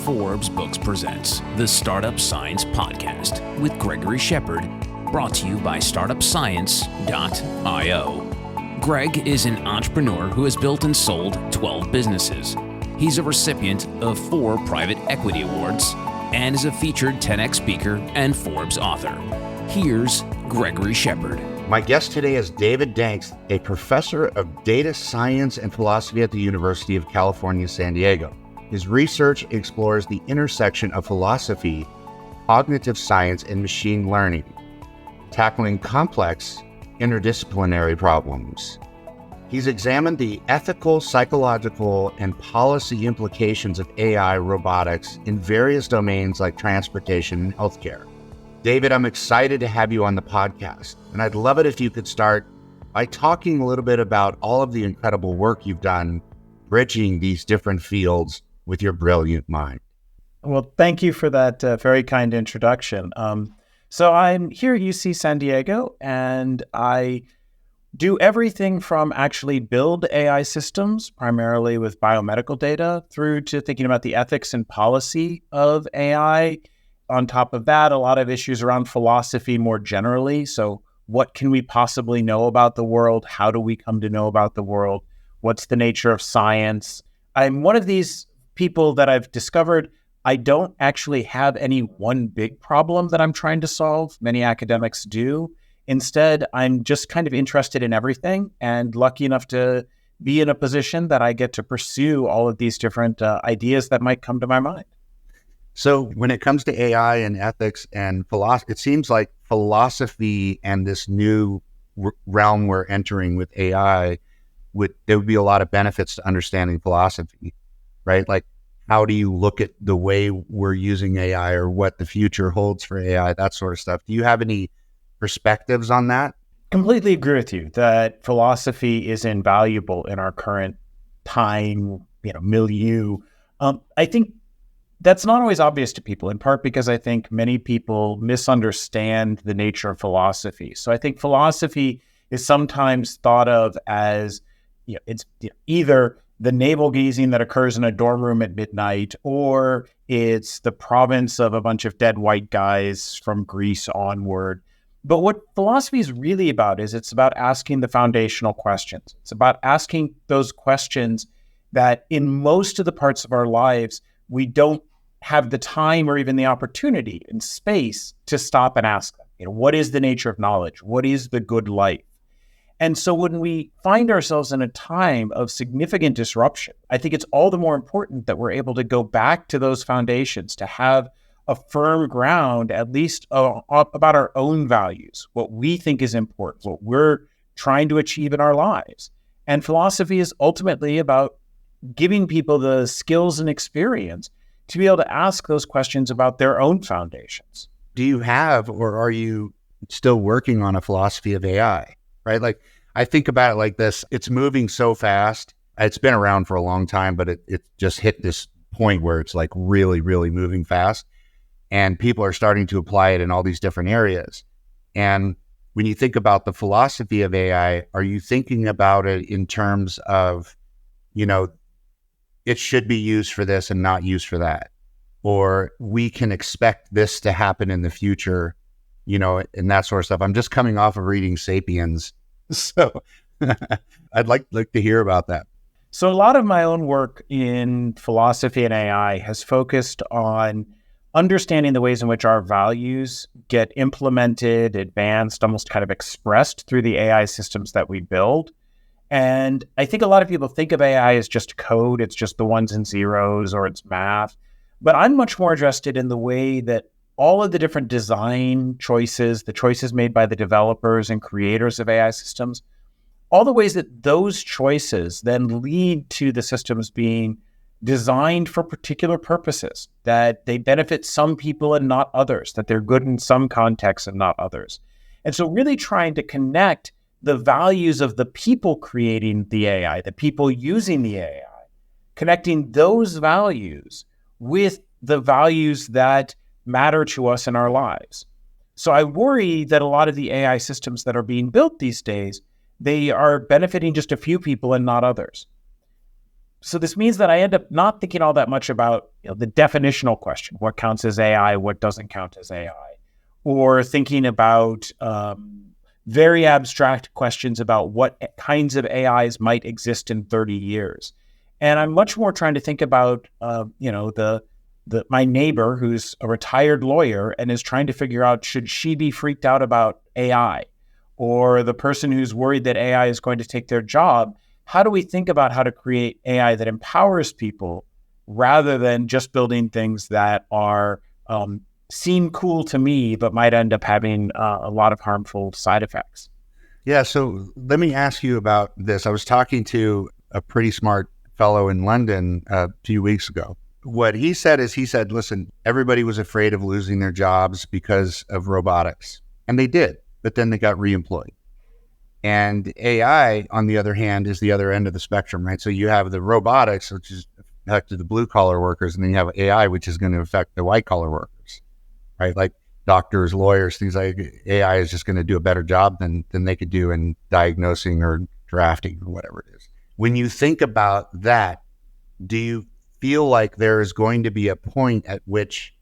Forbes Books presents the Startup Science Podcast with Gregory Shepard, brought to you by StartupScience.io. Greg is an entrepreneur who has built and sold 12 businesses. He's a recipient of 4 private equity awards and is a featured 10X speaker and Forbes author. Here's Gregory Shepard. My guest today is David Danks, a professor of data science and philosophy at the University of California, San Diego. His research explores the intersection of philosophy, cognitive science, and machine learning, tackling complex interdisciplinary problems. He's examined the ethical, psychological, and policy implications of AI robotics in various domains like transportation and healthcare. David, I'm excited to have you on the podcast, and I'd love it if you could start by talking a little bit about all of the incredible work you've done bridging these different fields with your brilliant mind. Well, thank you for that very kind introduction. So I'm here at UC San Diego, and I do everything from actually build AI systems, primarily with biomedical data, through to thinking about the ethics and policy of AI. On top of that, a lot of issues around philosophy more generally. So what can we possibly know about the world? How do we come to know about the world? What's the nature of science? I'm one of these people that I've discovered I don't actually have any one big problem that I'm trying to solve. Many academics do. Instead, I'm just kind of interested in everything and lucky enough to be in a position that I get to pursue all of these different ideas that might come to my mind. So when it comes to AI and ethics and philosophy, it seems like philosophy and this new realm we're entering with AI, there would be a lot of benefits to understanding philosophy, right? Like, how do you look at the way we're using AI or what the future holds for AI, that sort of stuff? Do you have any perspectives on that? Completely agree with you that philosophy is invaluable in our current time, milieu. I think that's not always obvious to people, in part because I think many people misunderstand the nature of philosophy. So I think philosophy is sometimes thought of as, it's either the navel-gazing that occurs in a dorm room at midnight, or it's the province of a bunch of dead white guys from Greece onward. But what philosophy is really about is it's about asking the foundational questions. It's about asking those questions that in most of the parts of our lives, we don't have the time or even the opportunity and space to stop and ask them. What is the nature of knowledge? What is the good life? And so when we find ourselves in a time of significant disruption, I think it's all the more important that we're able to go back to those foundations, to have a firm ground, at least about our own values, what we think is important, what we're trying to achieve in our lives. And philosophy is ultimately about giving people the skills and experience to be able to ask those questions about their own foundations. Do you have, or are you still working on a philosophy of AI, right? Like, I think about it like this, it's moving so fast. It's been around for a long time, but it just hit this point where it's like really, really moving fast. And people are starting to apply it in all these different areas. And when you think about the philosophy of AI, are you thinking about it in terms of, it should be used for this and not used for that? Or we can expect this to happen in the future, and that sort of stuff. I'm just coming off of reading Sapiens. So I'd like to hear about that. So a lot of my own work in philosophy and AI has focused on understanding the ways in which our values get implemented, advanced, almost kind of expressed through the AI systems that we build. And I think a lot of people think of AI as just code. It's just the ones and zeros, or it's math. But I'm much more interested in the way that all of the different design choices, the choices made by the developers and creators of AI systems, all the ways that those choices then lead to the systems being designed for particular purposes, that they benefit some people and not others, that they're good in some contexts and not others. And so really trying to connect the values of the people creating the AI, the people using the AI, connecting those values with the values that matter to us in our lives. So I worry that a lot of the AI systems that are being built these days, they are benefiting just a few people and not others. So this means that I end up not thinking all that much about the definitional question, what counts as AI, what doesn't count as AI, or thinking about very abstract questions about what kinds of AIs might exist in 30 years. And I'm much more trying to think about, my neighbor who's a retired lawyer and is trying to figure out, should she be freaked out about AI? Or the person who's worried that AI is going to take their job. How do we think about how to create AI that empowers people rather than just building things that are seem cool to me, but might end up having a lot of harmful side effects? Yeah, so let me ask you about this. I was talking to a pretty smart fellow in London a few weeks ago. What he said is, listen, everybody was afraid of losing their jobs because of robotics. And they did, but then they got reemployed. And AI, on the other hand, is the other end of the spectrum, right? So you have the robotics, which is affected the blue collar workers, and then you have AI, which is going to affect the white collar workers, right? Like doctors, lawyers, things like AI is just going to do a better job than they could do in diagnosing or drafting or whatever it is. When you think about that, do you feel like there is going to be a point at which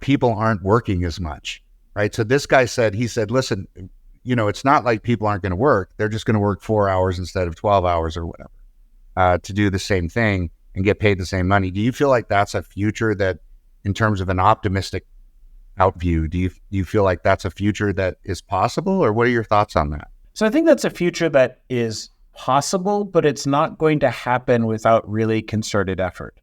people aren't working as much, right? So this guy said, listen, it's not like people aren't going to work. They're just going to work 4 hours instead of 12 hours or whatever to do the same thing and get paid the same money. Do you feel like that's a future that, in terms of an optimistic outview, do you feel like that's a future that is possible, or what are your thoughts on that? So I think that's a future that is possible, but it's not going to happen without really concerted effort.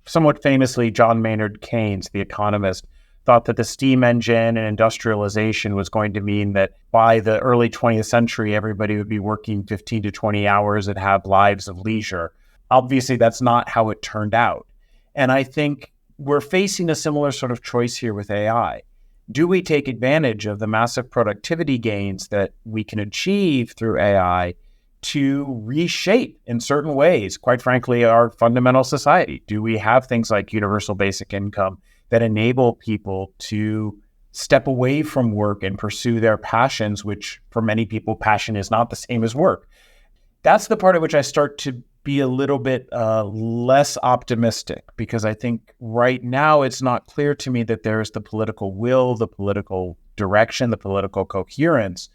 Somewhat famously, John Maynard Keynes, the economist, thought that the steam engine and industrialization was going to mean that by the early 20th century, everybody would be working 15 to 20 hours and have lives of leisure. Obviously, that's not how it turned out. And I think we're facing a similar sort of choice here with AI. Do we take advantage of the massive productivity gains that we can achieve through AI to reshape in certain ways, quite frankly, our fundamental society? Do we have things like universal basic income that enable people to step away from work and pursue their passions, which for many people, passion is not the same as work? That's the part at which I start to be a little bit less optimistic, because I think right now it's not clear to me that there is the political will, the political direction, the political coherence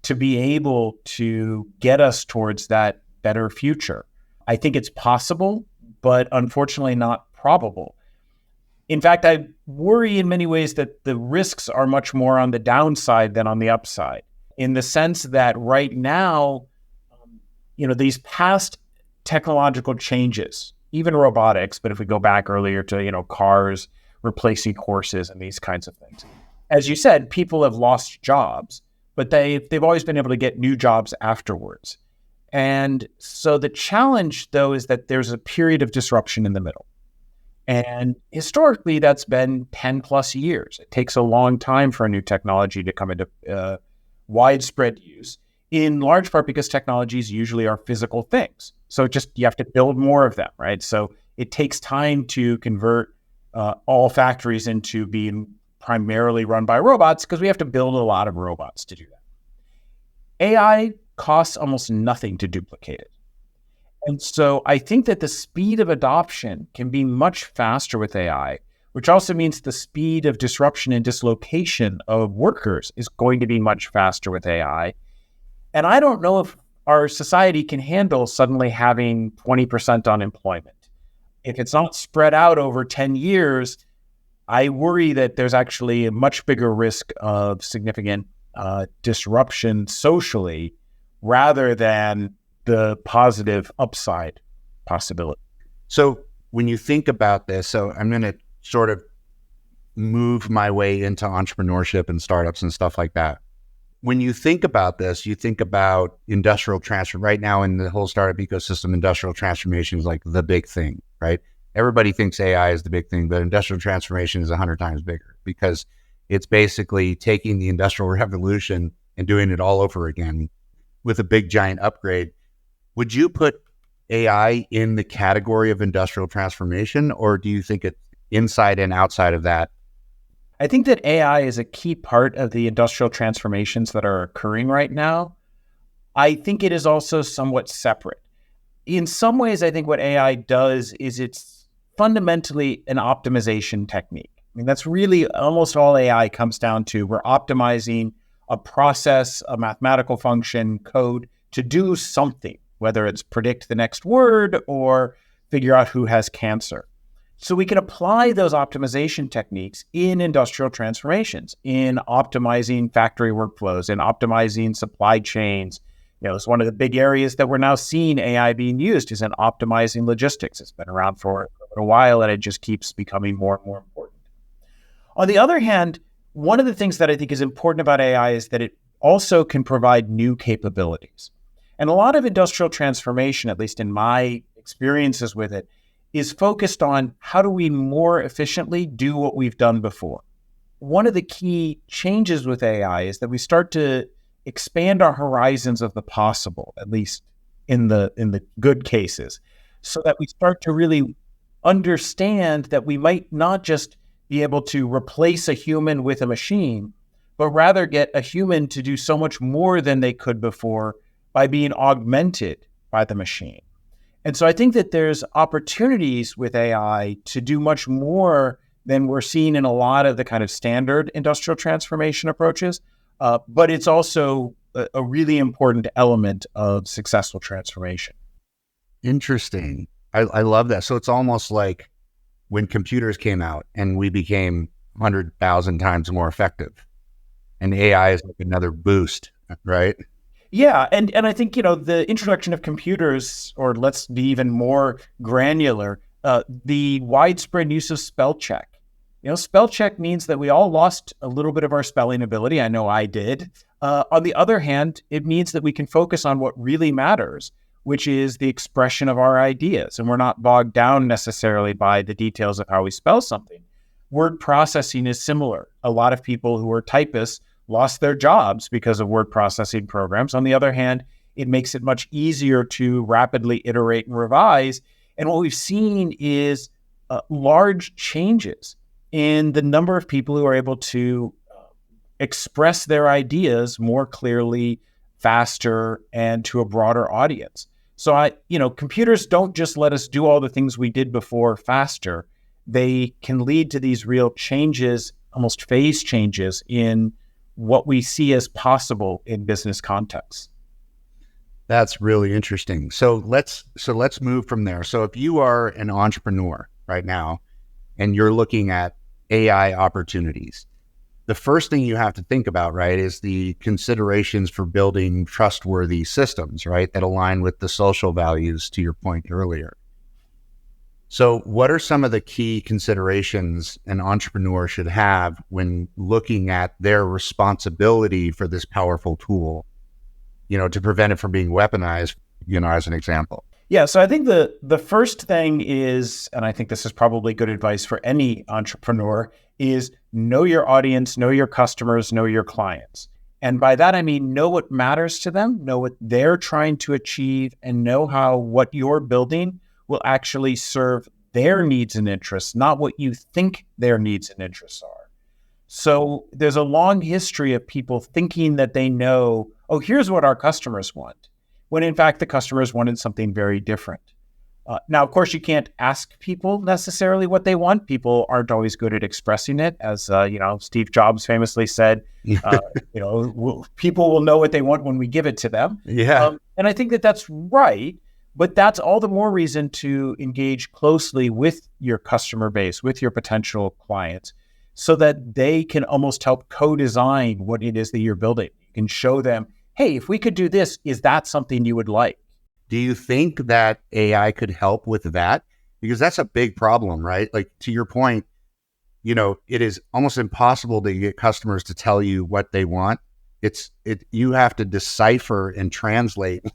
to be able to get us towards that better future. I think it's possible, but unfortunately not probable. In fact, I worry in many ways that the risks are much more on the downside than on the upside, in the sense that right now, these past technological changes, even robotics, but if we go back earlier to, cars replacing horses and these kinds of things, as you said, people have lost jobs, but they've always been able to get new jobs afterwards. And so the challenge, though, is that there's a period of disruption in the middle. And historically, that's been 10 plus years. It takes a long time for a new technology to come into widespread use, in large part because technologies usually are physical things. So you have to build more of them, right? So it takes time to convert all factories into being primarily run by robots, because we have to build a lot of robots to do that. AI costs almost nothing to duplicate it. And so I think that the speed of adoption can be much faster with AI, which also means the speed of disruption and dislocation of workers is going to be much faster with AI. And I don't know if our society can handle suddenly having 20% unemployment. If it's not spread out over 10 years, I worry that there's actually a much bigger risk of significant disruption socially, rather than the positive upside possibility. So when you think about this, so I'm going to sort of move my way into entrepreneurship and startups and stuff like that. When you think about this, you think about industrial transformation. Right now in the whole startup ecosystem, industrial transformation is like the big thing, right? Everybody thinks AI is the big thing, but industrial transformation is 100 times bigger, because it's basically taking the industrial revolution and doing it all over again with a big giant upgrade. Would you put AI in the category of industrial transformation, or do you think it's inside and outside of that? I think that AI is a key part of the industrial transformations that are occurring right now. I think it is also somewhat separate. in some ways, I think what AI does is it's fundamentally an optimization technique. I mean, that's really almost all AI comes down to. We're optimizing a process, a mathematical function, code to do something, whether it's predict the next word or figure out who has cancer. So we can apply those optimization techniques in industrial transformations, in optimizing factory workflows, in optimizing supply chains. It's one of the big areas that we're now seeing AI being used is in optimizing logistics. It's been around for a while, and it just keeps becoming more and more important. On the other hand, one of the things that I think is important about AI is that it also can provide new capabilities. And a lot of industrial transformation, at least in my experiences with it, is focused on how do we more efficiently do what we've done before. One of the key changes with AI is that we start to expand our horizons of the possible, at least in the good cases, so that we start to really understand that we might not just be able to replace a human with a machine, but rather get a human to do so much more than they could before by being augmented by the machine. And so I think that there's opportunities with AI to do much more than we're seeing in a lot of the kind of standard industrial transformation approaches. But it's also a really important element of successful transformation. Interesting. I love that. So it's almost like when computers came out and we became 100,000 times more effective, and AI is like another boost, right? Yeah, and I think, the introduction of computers, or let's be even more granular, the widespread use of spell check. Spell check means that we all lost a little bit of our spelling ability. I know I did. On the other hand, it means that we can focus on what really matters, which is the expression of our ideas. And we're not bogged down necessarily by the details of how we spell something. Word processing is similar. A lot of people who are typists lost their jobs because of word processing programs. On the other hand, it makes it much easier to rapidly iterate and revise. And what we've seen is large changes in the number of people who are able to express their ideas more clearly, faster, and to a broader audience. So computers don't just let us do all the things we did before faster. They can lead to these real changes, almost phase changes in what we see as possible in business contexts. That's really interesting. So let's move from there. So if you are an entrepreneur right now and you're looking at AI opportunities, the first thing you have to think about, right, is the considerations for building trustworthy systems, right, that align with the social values, to your point earlier. So what are some of the key considerations an entrepreneur should have when looking at their responsibility for this powerful tool, to prevent it from being weaponized, as an example? Yeah, so I think the first thing is, and I think this is probably good advice for any entrepreneur, is know your audience, know your customers, know your clients. And by that, I mean, know what matters to them, know what they're trying to achieve, and know how what you're building will actually serve their needs and interests, not what you think their needs and interests are. So there's a long history of people thinking that they know, oh, here's what our customers want, when in fact the customers wanted something very different. Now, of course, you can't ask people necessarily what they want. People aren't always good at expressing it. As Steve Jobs famously said, people will know what they want when we give it to them. Yeah. And I think that that's right. But that's all the more reason to engage closely with your customer base, with your potential clients, so that they can almost help co-design what it is that you're building. You can show them, hey, if we could do this, is that something you would like? Do you think that AI could help with that? Because that's a big problem, right? Like, to your point, it is almost impossible to get customers to tell you what they want. You have to decipher and translate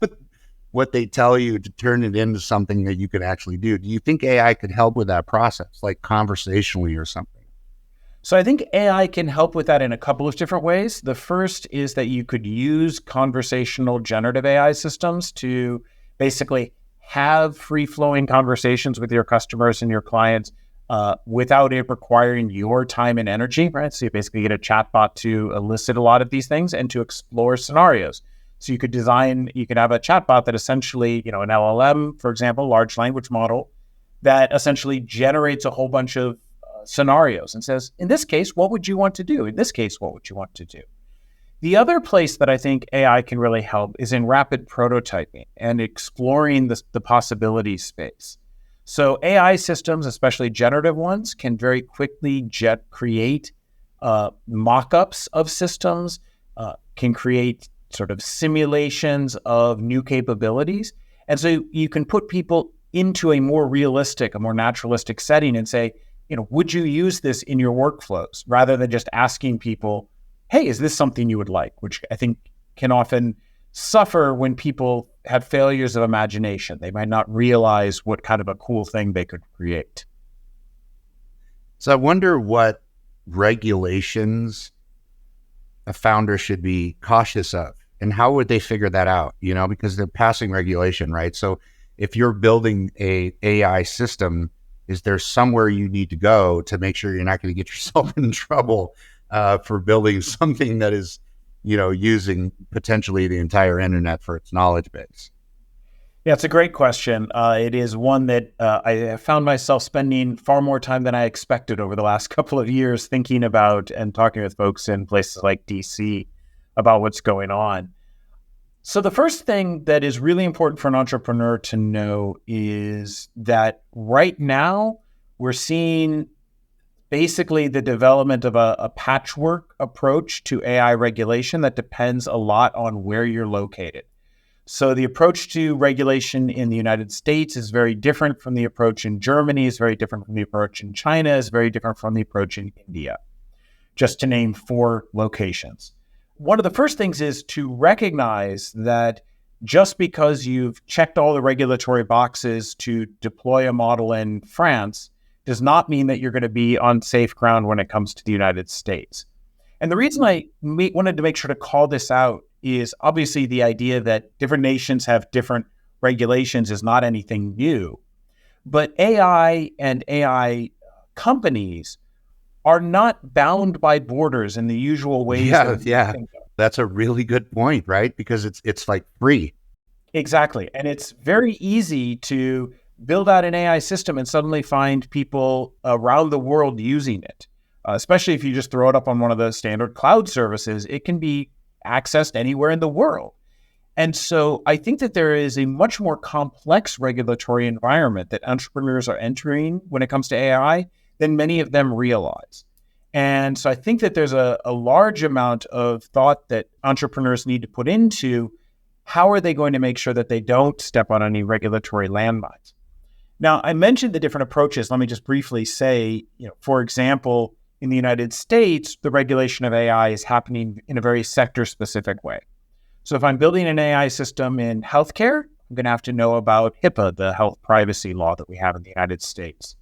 what they tell you to turn it into something that you could actually do. Do you think AI could help with that process, like conversationally or something? So I think AI can help with that in a couple of different ways. The first is that you could use conversational generative AI systems to basically have free-flowing conversations with your customers and your clients without it requiring your time and energy, right? So you basically get a chatbot to elicit a lot of these things and to explore scenarios. So you could have a chatbot that essentially, an LLM, for example, large language model, that essentially generates a whole bunch of scenarios and says, in this case, what would you want to do? In this case, what would you want to do? The other place that I think AI can really help is in rapid prototyping and exploring the possibility space. So AI systems, especially generative ones, can very quickly create mock-ups of systems, can create sort of simulations of new capabilities. And so you can put people into a more realistic, a more naturalistic setting and say, would you use this in your workflows, rather than just asking people, hey, is this something you would like? Which I think can often suffer when people have failures of imagination. They might not realize what kind of a cool thing they could create. So I wonder what regulations a founder should be cautious of, and how would they figure that out? Because they're passing regulation, right? So if you're building a AI system, is there somewhere you need to go to make sure you're not going to get yourself in trouble for building something that is, using potentially the entire internet for its knowledge base? Yeah, it's a great question. It is one that I have found myself spending far more time than I expected over the last couple of years thinking about and talking with folks in places like DC about what's going on. So the first thing that is really important for an entrepreneur to know is that right now we're seeing basically the development of a patchwork approach to AI regulation that depends a lot on where you're located. So the approach to regulation in the United States is very different from the approach in Germany, is very different from the approach in China, is very different from the approach in India, just to name 4 locations. One of the first things is to recognize that just because you've checked all the regulatory boxes to deploy a model in France does not mean that you're going to be on safe ground when it comes to the United States. And the reason I wanted to make sure to call this out is obviously the idea that different nations have different regulations is not anything new. But AI and AI companies are not bound by borders in the usual ways. Yeah. That's a really good point, right? Because it's like free. Exactly. And it's very easy to build out an AI system and suddenly find people around the world using it. Especially if you just throw it up on one of the standard cloud services, it can be accessed anywhere in the world. And so I think that there is a much more complex regulatory environment that entrepreneurs are entering when it comes to AI than many of them realize. And so I think that there's a large amount of thought that entrepreneurs need to put into how are they going to make sure that they don't step on any regulatory landmines. Now, I mentioned the different approaches. Let me just briefly say, for example, in the United States, the regulation of AI is happening in a very sector-specific way. So if I'm building an AI system in healthcare, I'm going to have to know about HIPAA, the health privacy law that we have in the United States.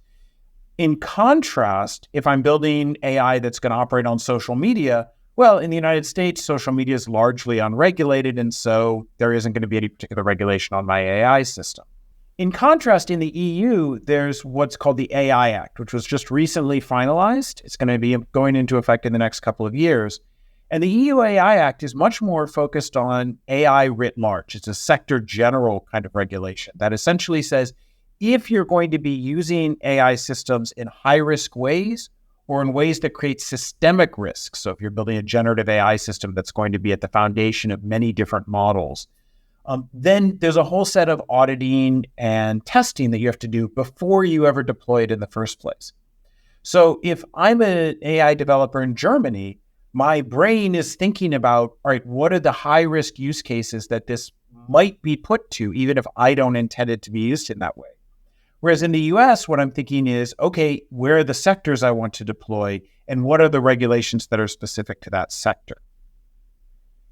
In contrast, if I'm building AI that's going to operate on social media, well, in the United States, social media is largely unregulated, and so there isn't going to be any particular regulation on my AI system. In contrast, in the EU, there's what's called the AI Act, which was just recently finalized. It's going to be going into effect in the next couple of years. And the EU AI Act is much more focused on AI writ large. It's a sector general kind of regulation that essentially says, if you're going to be using AI systems in high-risk ways or in ways that create systemic risks, so if you're building a generative AI system that's going to be at the foundation of many different models, then there's a whole set of auditing and testing that you have to do before you ever deploy it in the first place. So if I'm an AI developer in Germany, my brain is thinking about, all right, what are the high-risk use cases that this might be put to, even if I don't intend it to be used in that way? Whereas in the US, what I'm thinking is, okay, where are the sectors I want to deploy, and what are the regulations that are specific to that sector?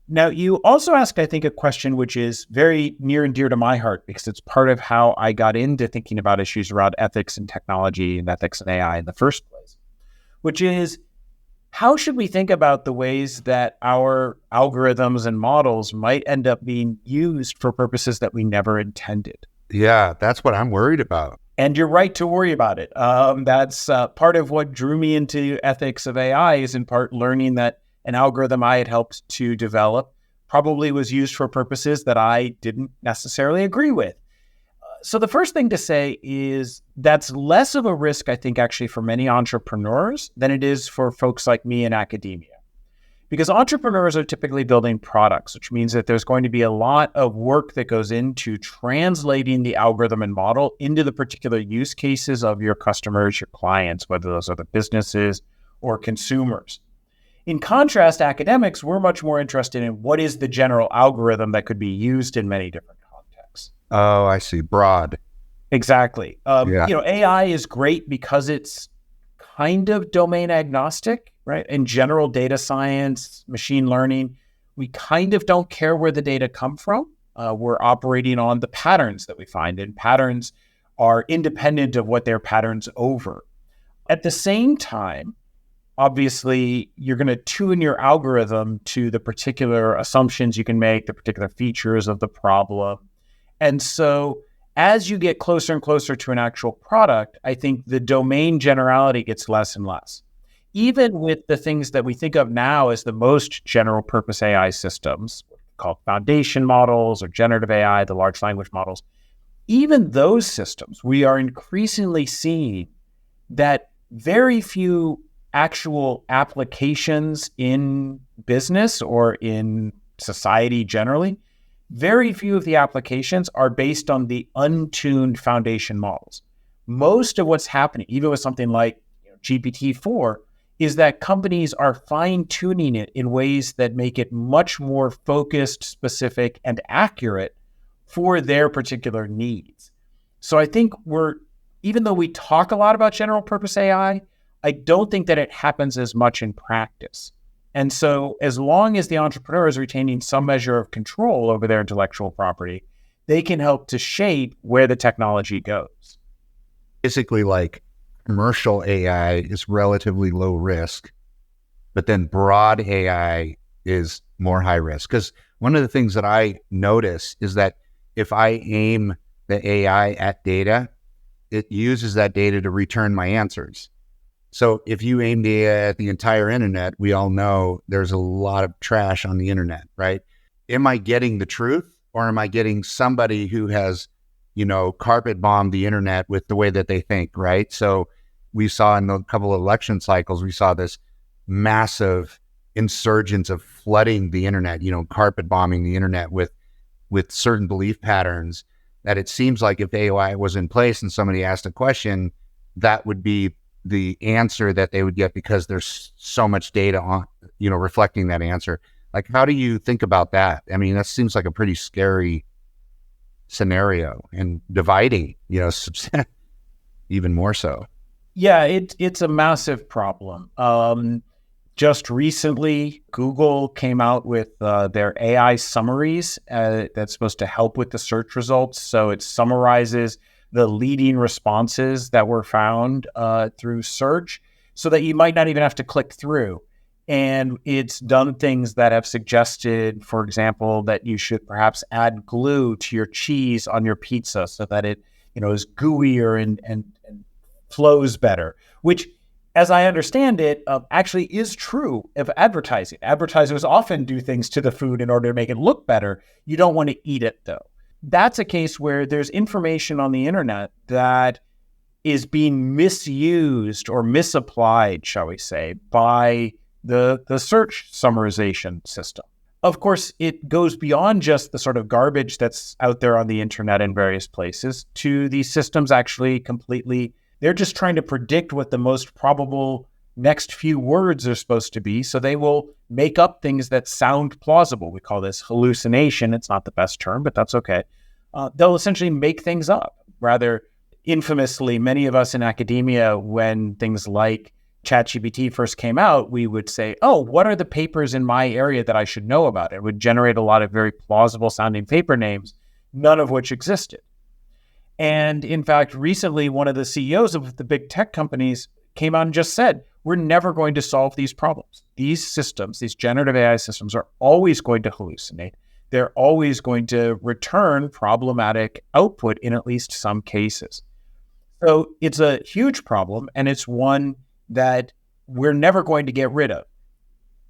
Now, you also asked, I think, a question which is very near and dear to my heart because it's part of how I got into thinking about issues around ethics and technology and ethics and AI in the first place, which is, how should we think about the ways that our algorithms and models might end up being used for purposes that we never intended? Yeah, that's what I'm worried about. And you're right to worry about it. That's part of what drew me into ethics of AI is in part learning that an algorithm I had helped to develop probably was used for purposes that I didn't necessarily agree with. So the first thing to say is that's less of a risk, I think, actually for many entrepreneurs than it is for folks like me in academia. Because entrepreneurs are typically building products, which means that there's going to be a lot of work that goes into translating the algorithm and model into the particular use cases of your customers, your clients, whether those are the businesses or consumers. In contrast, academics, we're much more interested in what is the general algorithm that could be used in many different contexts. Oh, I see. Broad. Exactly. AI is great because it's kind of domain agnostic, right? In general, data science, machine learning, we kind of don't care where the data come from. We're operating on the patterns that we find, and patterns are independent of what they're patterns over. At the same time, obviously, you're going to tune your algorithm to the particular assumptions you can make, the particular features of the problem. And so as you get closer and closer to an actual product, I think the domain generality gets less and less. Even with the things that we think of now as the most general purpose AI systems, called foundation models or generative AI, the large language models, even those systems, we are increasingly seeing that very few actual applications in business or in society generally, very few of the applications are based on the untuned foundation models. Most of what's happening, even with something like GPT-4, is that companies are fine-tuning it in ways that make it much more focused, specific, and accurate for their particular needs. So I think even though we talk a lot about general purpose AI, I don't think that it happens as much in practice. And so as long as the entrepreneur is retaining some measure of control over their intellectual property, they can help to shape where the technology goes. Basically, like commercial AI is relatively low risk, but then broad AI is more high risk. Because one of the things that I notice is that if I aim the AI at data, it uses that data to return my answers. So if you aim the AI at the entire internet, we all know there's a lot of trash on the internet, right? Am I getting the truth, or am I getting somebody who has, carpet bombed the internet with the way that they think, right? So we saw in a couple of election cycles, we saw this massive insurgence of flooding the internet, carpet bombing the internet with certain belief patterns that it seems like if AI was in place and somebody asked a question, that would be the answer that they would get because there's so much data on, reflecting that answer. Like, how do you think about that? I mean, that seems like a pretty scary scenario and dividing, even more so. Yeah, it's a massive problem. Just recently, Google came out with their AI summaries that's supposed to help with the search results. So it summarizes the leading responses that were found through search so that you might not even have to click through. And it's done things that have suggested, for example, that you should perhaps add glue to your cheese on your pizza so that it, is gooier and flows better, which, as I understand it, actually is true of advertising. Advertisers often do things to the food in order to make it look better. You don't want to eat it, though. That's a case where there's information on the internet that is being misused or misapplied, shall we say, by the search summarization system. Of course, it goes beyond just the sort of garbage that's out there on the internet in various places to these systems actually they're just trying to predict what the most probable next few words are supposed to be. So they will make up things that sound plausible. We call this hallucination. It's not the best term, but that's okay. They'll essentially make things up. Rather infamously, many of us in academia, when things like ChatGPT first came out, we would say, oh, what are the papers in my area that I should know about? It would generate a lot of very plausible sounding paper names, none of which existed. And in fact, recently, one of the CEOs of the big tech companies came out and just said, we're never going to solve these problems. These systems, these generative AI systems, are always going to hallucinate. They're always going to return problematic output in at least some cases. So it's a huge problem, and it's one that we're never going to get rid of.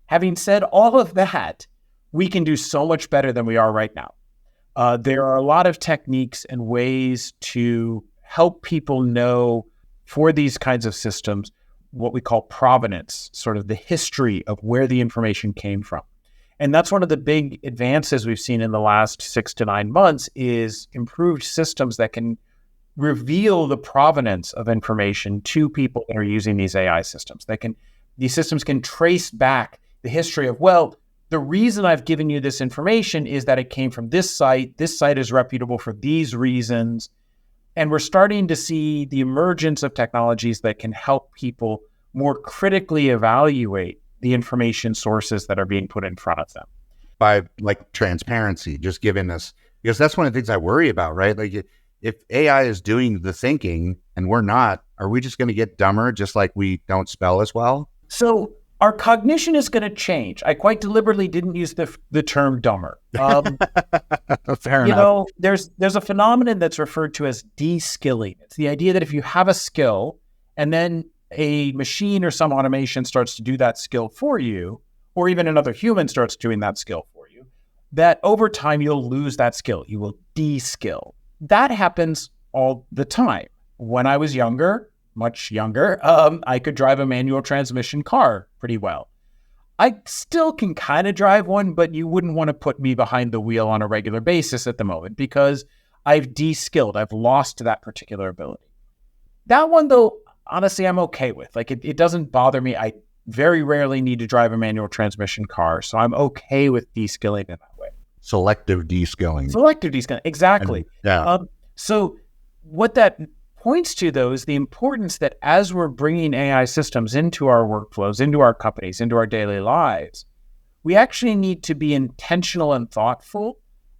Having said all of that, we can do so much better than we are right now. There are a lot of techniques and ways to help people know for these kinds of systems what we call provenance, sort of the history of where the information came from. And that's one of the big advances we've seen in the last 6 to 9 months is improved systems that can reveal the provenance of information to people that are using these AI systems. These systems can trace back the history of, well, the reason I've given you this information is that it came from this site. This site is reputable for these reasons. And we're starting to see the emergence of technologies that can help people more critically evaluate the information sources that are being put in front of them. By like transparency, just giving us, because that's one of the things I worry about, right? Like if AI is doing the thinking and we're not, are we just going to get dumber just like we don't spell as well? So our cognition is going to change. I quite deliberately didn't use the term dumber. Fair enough. You know, there's a phenomenon that's referred to as de-skilling. It's the idea that if you have a skill and then a machine or some automation starts to do that skill for you, or even another human starts doing that skill for you, that over time you'll lose that skill. You will de-skill. That happens all the time. When I was younger, much younger, I could drive a manual transmission car pretty well. I still can kind of drive one, but you wouldn't want to put me behind the wheel on a regular basis at the moment because I've de-skilled. I've lost that particular ability. That one, though, honestly, I'm okay with. Like, it doesn't bother me. I very rarely need to drive a manual transmission car, so I'm okay with de-skilling in that way. Selective de-skilling. Selective de-skilling, exactly. So what that points to, though, is the importance that as we're bringing AI systems into our workflows, into our companies, into our daily lives, we actually need to be intentional and thoughtful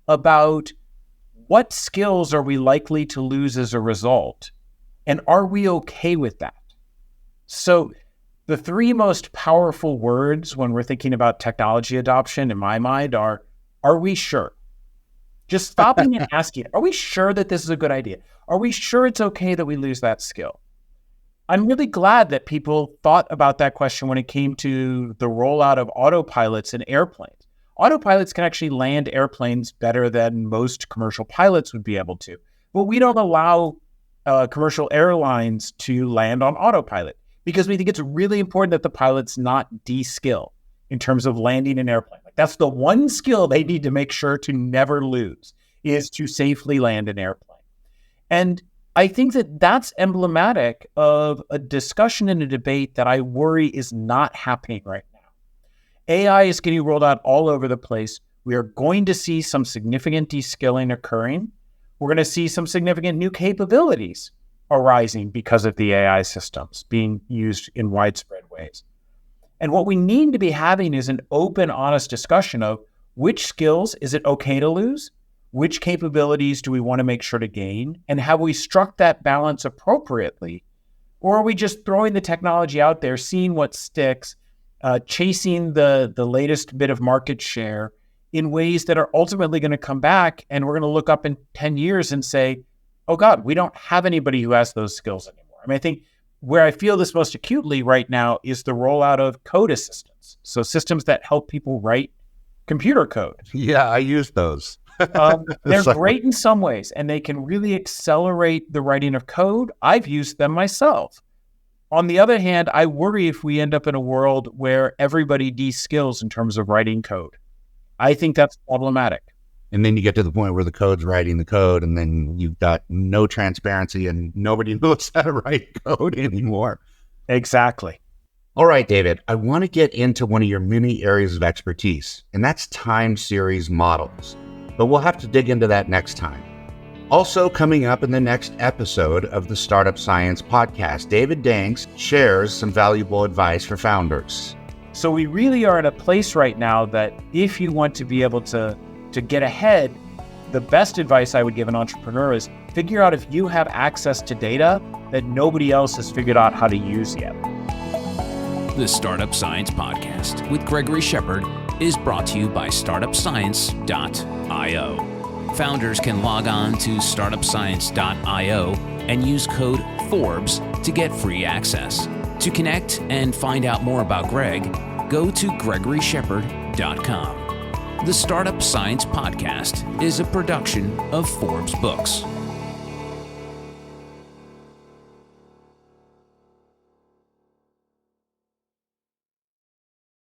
about what skills are we likely to lose as a result, and are we okay with that? So the 3 most powerful words when we're thinking about technology adoption, in my mind, are we sure? Just stopping and asking, are we sure that this is a good idea? Are we sure it's okay that we lose that skill? I'm really glad that people thought about that question when it came to the rollout of autopilots in airplanes. Autopilots can actually land airplanes better than most commercial pilots would be able to. But we don't allow commercial airlines to land on autopilot because we think it's really important that the pilots not de-skill in terms of landing an airplane. Like, that's the one skill they need to make sure to never lose, is to safely land an airplane. And I think that that's emblematic of a discussion and a debate that I worry is not happening right now. AI is getting rolled out all over the place. We are going to see some significant de-skilling occurring. We're going to see some significant new capabilities arising because of the AI systems being used in widespread ways. And what we need to be having is an open, honest discussion of which skills is it okay to lose? Which capabilities do we want to make sure to gain? And have we struck that balance appropriately? Or are we just throwing the technology out there, seeing what sticks, chasing the latest bit of market share in ways that are ultimately going to come back, and we're going to look up in 10 years and say, oh God, we don't have anybody who has those skills anymore. I mean, I think where I feel this most acutely right now is the rollout of code assistants. So systems that help people write computer code. Yeah, I use those. They're great in some ways, and they can really accelerate the writing of code. I've used them myself. On the other hand, I worry if we end up in a world where everybody de-skills in terms of writing code. I think that's problematic. And then you get to the point where the code's writing the code, and then you've got no transparency and nobody knows how to write code anymore. Exactly. All right, David, I want to get into one of your many areas of expertise, and that's time series models. But we'll have to dig into that next time. Also coming up in the next episode of the Startup Science podcast, David Danks shares some valuable advice for founders. So we really are in a place right now that if you want to be able to get ahead, the best advice I would give an entrepreneur is figure out if you have access to data that nobody else has figured out how to use yet. The Startup Science Podcast with Gregory Shepard is brought to you by startupscience.io. Founders can log on to startupscience.io and use code FORBES to get free access. To connect and find out more about Greg, go to gregoryshepard.com. The Startup Science Podcast is a production of Forbes Books.